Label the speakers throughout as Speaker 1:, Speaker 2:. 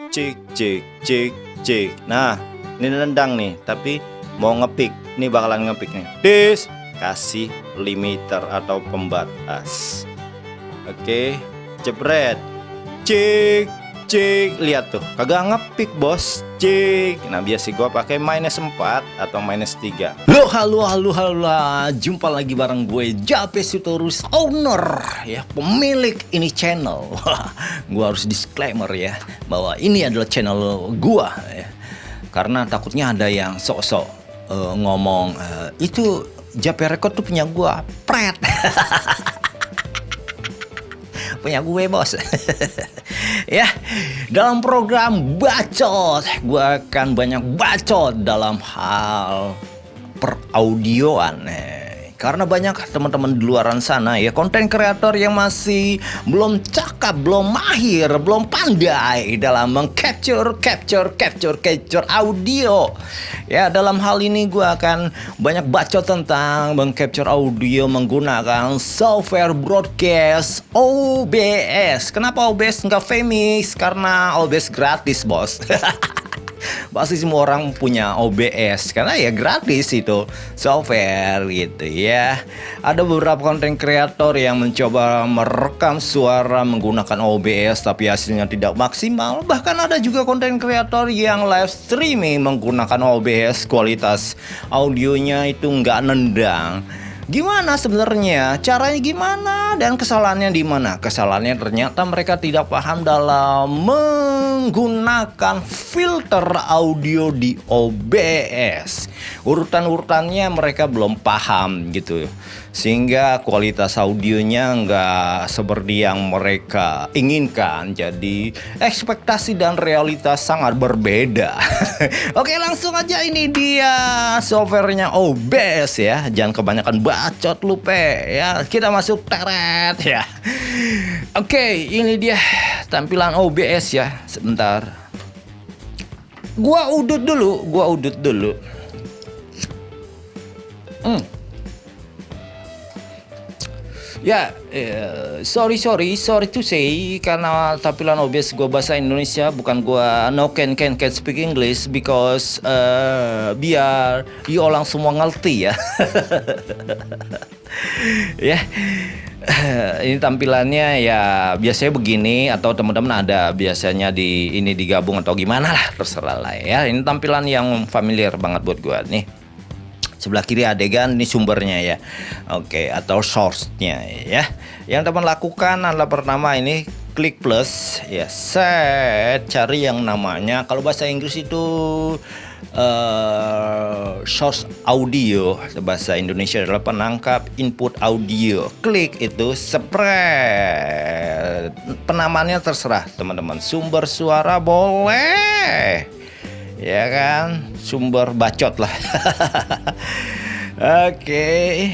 Speaker 1: cik cik cik cik. Nah, ini nendang nih, tapi mau ngepick. Ini bakalan ngepick nih. Kasih limiter atau pembatas. Oke, jebret. Cik cik, lihat tuh, kagak ngepick bos. Cik. Nah, biasa gua pakai -4 atau -3. Halo, jumpa lagi bareng gue Jape Sitorus, owner ya, pemilik ini channel. Gua harus disclaimer ya bahwa ini adalah channel gua ya. Karena takutnya ada yang sok-sok ngomong itu Jape Record tuh punya gua, pret. Punya gue bos. Ya, dalam program bacot gue akan banyak bacot dalam hal peraudioan. Karena banyak teman-teman di luaran sana ya, konten kreator yang masih belum cakap, belum mahir, belum pandai dalam capture audio. Ya, dalam hal ini gue akan banyak bacot tentang capture audio menggunakan software broadcast OBS. Kenapa OBS nggak famous? Karena OBS gratis, bos. Pasti semua orang punya OBS karena ya gratis itu software gitu ya. Ada beberapa konten kreator yang mencoba merekam suara menggunakan OBS tapi hasilnya tidak maksimal. Bahkan ada juga konten kreator yang live streaming menggunakan OBS, kualitas audionya itu nggak nendang. Gimana sebenarnya? Caranya gimana? Dan kesalahannya di mana? Kesalahannya ternyata mereka tidak paham dalam menggunakan filter audio di OBS. Urutan-urutannya mereka belum paham gitu. Sehingga kualitas audionya nggak seperti yang mereka inginkan. Jadi ekspektasi dan realitas sangat berbeda. Oke, langsung aja, ini dia softwarenya OBS ya. Jangan kebanyakan bacot lupa ya. Kita masuk teret ya. Oke, ini dia tampilan OBS ya. Sebentar. Gua udut dulu. Ya, sorry to say, karena tampilan OBS gua bahasa Indonesia, bukan gua can speak English because biar you orang semua ngerti ya. Ya. Ini tampilannya ya biasanya begini, atau teman-teman ada biasanya di ini digabung atau gimana lah, terserah lah ya. Ini tampilan yang familiar banget buat gua nih. Sebelah kiri adegan, ini sumbernya ya. Oke, atau source-nya ya. Yang teman lakukan adalah pertama ini klik plus ya, set, cari yang namanya, kalau bahasa Inggris itu source audio, bahasa Indonesia adalah penangkap input audio. Klik itu, spread. Penamaannya terserah teman-teman. Sumber suara boleh, ya kan, sumber bacot lah. Oke.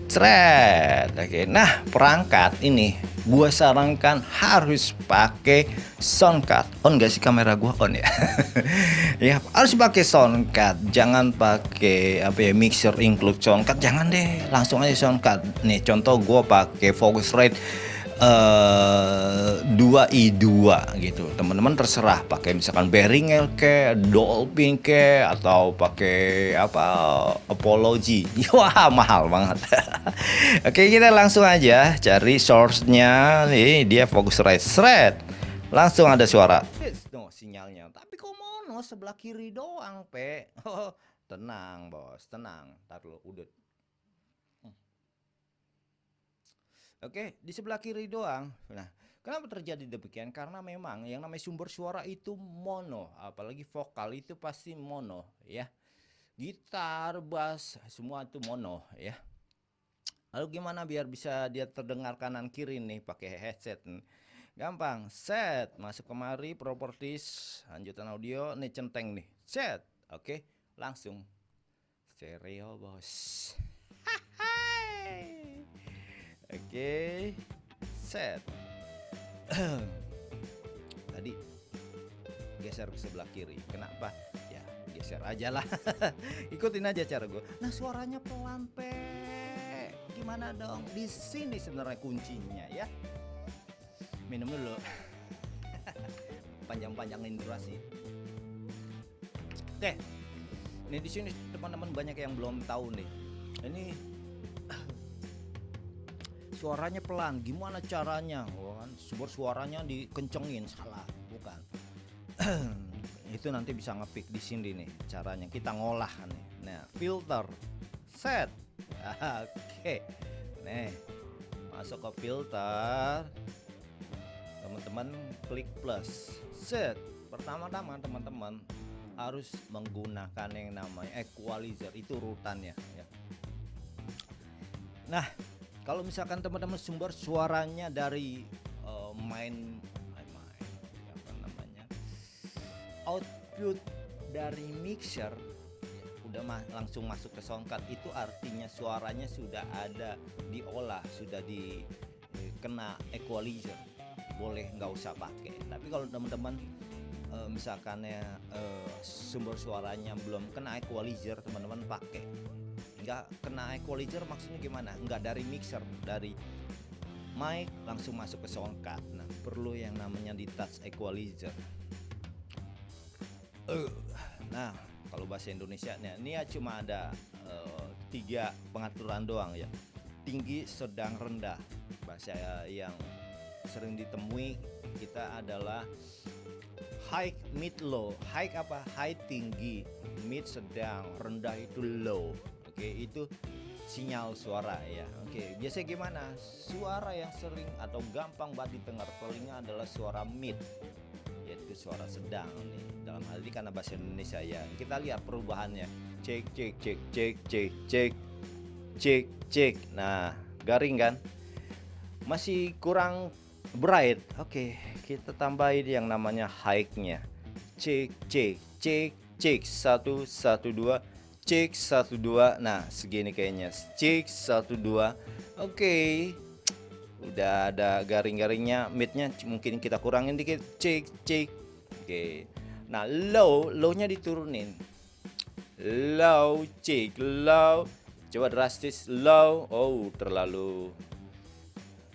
Speaker 1: Thread. Oke. Nah, perangkat ini gua sarankan harus pakai soundcard. On gak sih kamera gua? On ya. Ya, harus pakai soundcard. Jangan pakai mixer include soundcard, jangan deh. Langsung aja soundcard. Nih, contoh gua pakai Focusrite 2i2 gitu. Teman-teman terserah pakai misalkan Behringer ke, Dolphin ke, atau pakai Apology. Wah, mahal banget. Oke, kita langsung aja cari source-nya. Nih, dia Focusrite Thread. Langsung ada suara. No, sinyalnya. Tapi kok mono sebelah kiri doang, Pe. Oh, tenang, bos, tenang. Ntar lo udah. Oke, di sebelah kiri doang. Nah, kenapa terjadi demikian? Karena memang yang namanya sumber suara itu mono, apalagi vokal itu pasti mono ya. Gitar, bass, semua itu mono ya. Lalu gimana biar bisa dia terdengar kanan kiri nih pakai headset? Gampang, set, masuk kemari, properties, lanjutan audio, nih centeng nih. Set. Oke, langsung stereo, bos. Oke, set. Tadi geser ke sebelah kiri. Kenapa? Ya, geser aja lah. Ikutin aja cara gue. Nah, suaranya pelan, Pe. Gimana dong? Di sini sebenarnya kuncinya ya. Minum dulu. panjang-panjangin durasi. Oke, ini di sini teman-teman banyak yang belum tahu nih. Ini suaranya pelan, gimana caranya? Kan sumber suaranya dikencengin, salah, bukan. Itu nanti bisa ngepick di sini nih caranya. Kita ngolah nih. Nah, filter, set. Oke, nih masuk ke filter. Teman-teman klik plus, set. Pertama-tama teman-teman harus menggunakan yang namanya equalizer, itu urutannya ya. Nah, kalau misalkan teman-teman sumber suaranya dari apa namanya, output dari mixer udah langsung masuk ke soundcard, itu artinya suaranya sudah ada diolah, sudah kena equalizer, boleh nggak usah pakai. Tapi kalau teman-teman misalkan sumber suaranya belum kena equalizer, teman-teman pakai. Nggak kena equalizer maksudnya gimana? Nggak dari mixer, dari mic langsung masuk ke soundcard. Nah, perlu yang namanya di touch equalizer. Nah, kalau bahasa Indonesia ini ya cuma ada 3 pengaturan doang ya. Tinggi, sedang, rendah. Bahasa yang sering ditemui kita adalah high, mid, low. High apa? High tinggi, mid sedang, rendah itu low. Oke, itu sinyal suara ya. Oke, biasanya gimana? Suara yang sering atau gampang banget didengar telinga adalah suara mid, yaitu suara sedang nih. Dalam hal ini karena bahasa Indonesia ya. Kita lihat perubahannya. Cek cek cek cek cek cek cek cek. Nah, garing kan? Masih kurang bright. Oke, kita tambahin yang namanya high-nya. Cek cek cek cek 1 1 2 cek 1 2. Nah, segini kayaknya. Cek 1 2. Oke. Udah ada garing-garingnya, mid-nya mungkin kita kurangin dikit. Cek cek. Oke. Nah, low-nya diturunin. Low, cek low. Coba drastis low. Oh, terlalu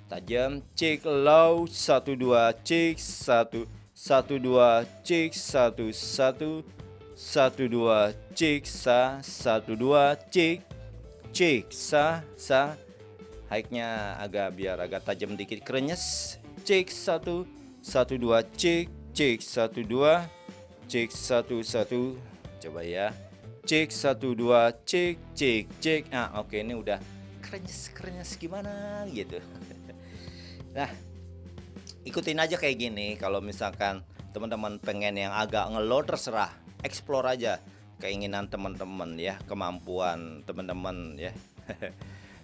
Speaker 1: tajam. Cek low 1 2 cek 1 1 2 cek 1 1 1 2 cek sa 1 2 cek cek sa. High-nya biar agak tajam dikit, krenyes. Cek 1 1 2 cek cek 1 2 cek 1 1. Coba ya. Cek 1 2 cek cek cek. Nah, oke, ini udah krenyes gimana gitu. Nah, ikutin aja kayak gini. Kalau misalkan teman-teman pengen yang agak ngelow, terserah, explore aja keinginan teman-teman ya, kemampuan teman-teman ya.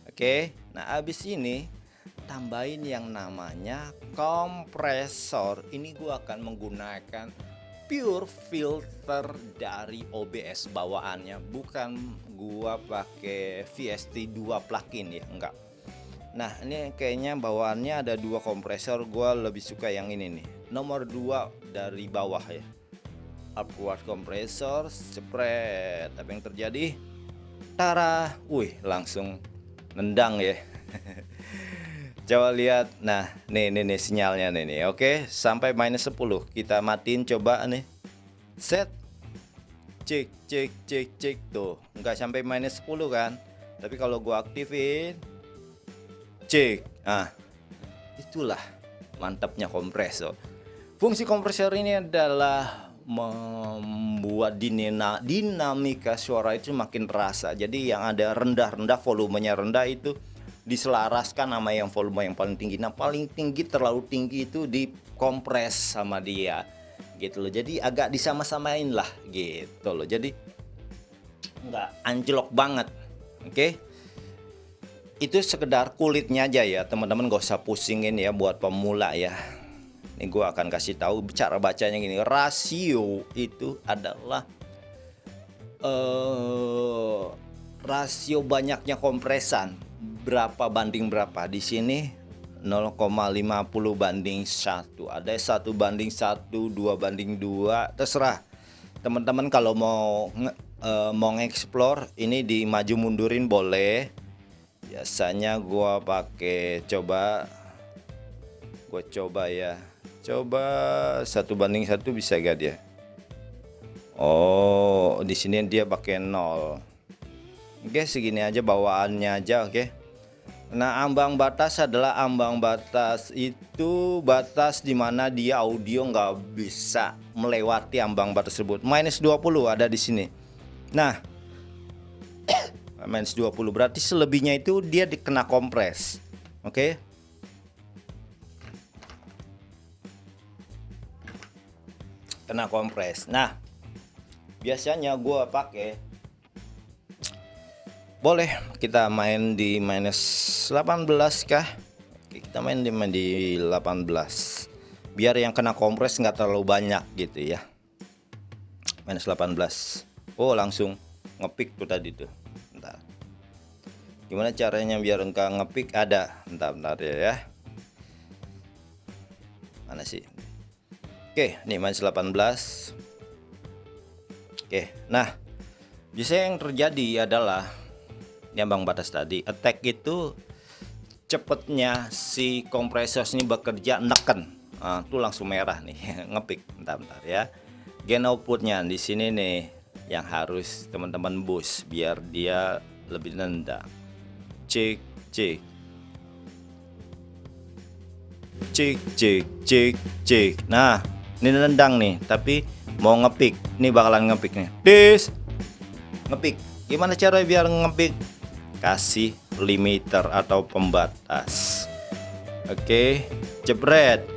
Speaker 1: Oke, nah abis ini tambahin yang namanya kompresor. Ini gua akan menggunakan pure filter dari OBS bawaannya, bukan gua pakai VST 2 plugin ya, enggak. Nah, ini kayaknya bawaannya ada 2 kompresor. Gua lebih suka yang ini nih, nomor 2 dari bawah ya, upward kompresor, spread. Tapi yang terjadi, tara, langsung nendang ya. Coba lihat. Nah, nih sinyalnya nih. Oke, sampai minus 10. Kita matiin coba nih. Set. Cek tuh. Enggak sampai minus 10 kan? Tapi kalau gua aktifin, cek. Ah. Itulah mantapnya kompresor. Fungsi kompresor ini adalah membuat dinamika suara itu makin terasa. Jadi yang ada rendah-rendah, volumenya rendah itu diselaraskan sama yang volume yang paling tinggi. Nah, paling tinggi, terlalu tinggi itu dikompres sama dia gitu loh. Jadi agak disama-samain lah gitu loh. Jadi nggak anjlok banget. Oke. Itu sekedar kulitnya aja ya, teman-teman, gak usah pusingin ya buat pemula ya. Ini gue akan kasih tahu cara bacanya gini. Rasio itu adalah rasio banyaknya kompresan, berapa banding berapa. Di sini 0,50 banding 1. Ada 1 banding 1, 2 banding 2, terserah. Teman-teman kalau mau nge-explore ini dimaju mundurin boleh. Biasanya gua pakai coba ya. Coba 1:1 bisa gak dia? Oh, di sini dia pakai 0. Oke, segini aja bawaannya aja, oke. Nah, ambang batas adalah ambang batas itu batas dimana dia audio nggak bisa melewati ambang batas tersebut. -20 ada di sini. Nah, -20 berarti selebihnya itu dia dikena kompres. Oke. Kena kompres. Nah, biasanya gua pakai, boleh kita main di -18 kah? Oke, kita main di 18 biar yang kena kompres nggak terlalu banyak gitu ya. -18. Oh, langsung ngepick tuh tadi tuh. Bentar. Gimana caranya biar enggak ngepick? Ada. Bentar ya. Mana sih? Oke, nih -18. Oke, nah biasanya yang terjadi adalah di ambang batas tadi, attack itu cepetnya si kompresor ini bekerja neken, tuh langsung merah nih, ngepick. Bentar ya. Gain outputnya di sini nih yang harus teman-teman boost biar dia lebih nendang. Cek. Nah, ini nendang nih, tapi mau ngepick. Ini bakalan ngepick nih. Ngepick. Gimana cara biar ngepick? Kasih limiter atau pembatas. Oke, jebret.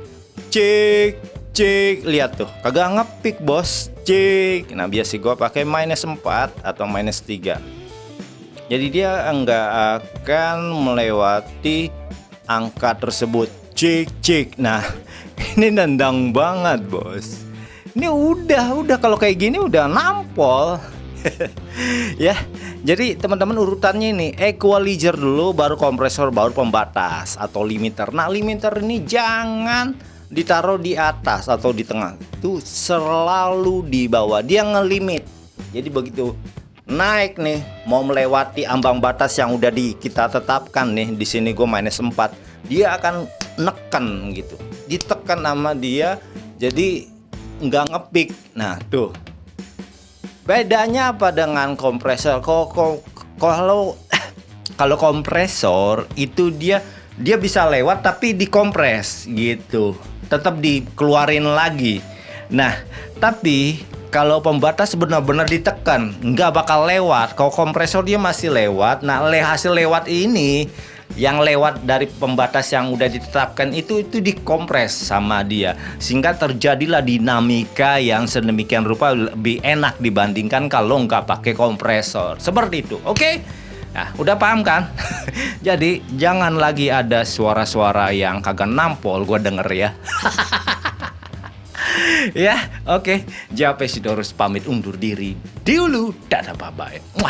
Speaker 1: Cek. Lihat tuh, kagak ngepick, bos. Cek. Nah, biasa gua pakai -4 atau -3. Jadi dia enggak akan melewati angka tersebut. Cek. Nah, ini nendang banget, bos. Ini udah kalau kayak gini udah nampol. Ya, jadi teman-teman urutannya ini equalizer dulu, baru kompresor, baru pembatas atau limiter. Nah, limiter ini jangan ditaruh di atas atau di tengah, itu selalu di bawah, dia ngelimit. Jadi begitu naik nih, mau melewati ambang batas yang udah kita tetapkan nih, di sini gue -4, dia akan neken gitu, ditekan sama dia, jadi nggak ngepick. Nah, tuh bedanya apa dengan kompresor? Kalau kompresor itu dia bisa lewat tapi dikompres gitu, tetap dikeluarin lagi. Nah, tapi kalau pembatas benar-benar ditekan, nggak bakal lewat. Kalau kompresor dia masih lewat. Nah, hasil lewat ini, yang lewat dari pembatas yang udah ditetapkan itu dikompres sama dia, sehingga terjadilah dinamika yang sedemikian rupa lebih enak dibandingkan kalau nggak pakai kompresor. Seperti itu, oke? Nah, udah paham kan? Jadi jangan lagi ada suara-suara yang kagak nampol, gua denger ya. Ya, oke. Jape Sidorus pamit undur diri dulu. Dadah, bye-bye.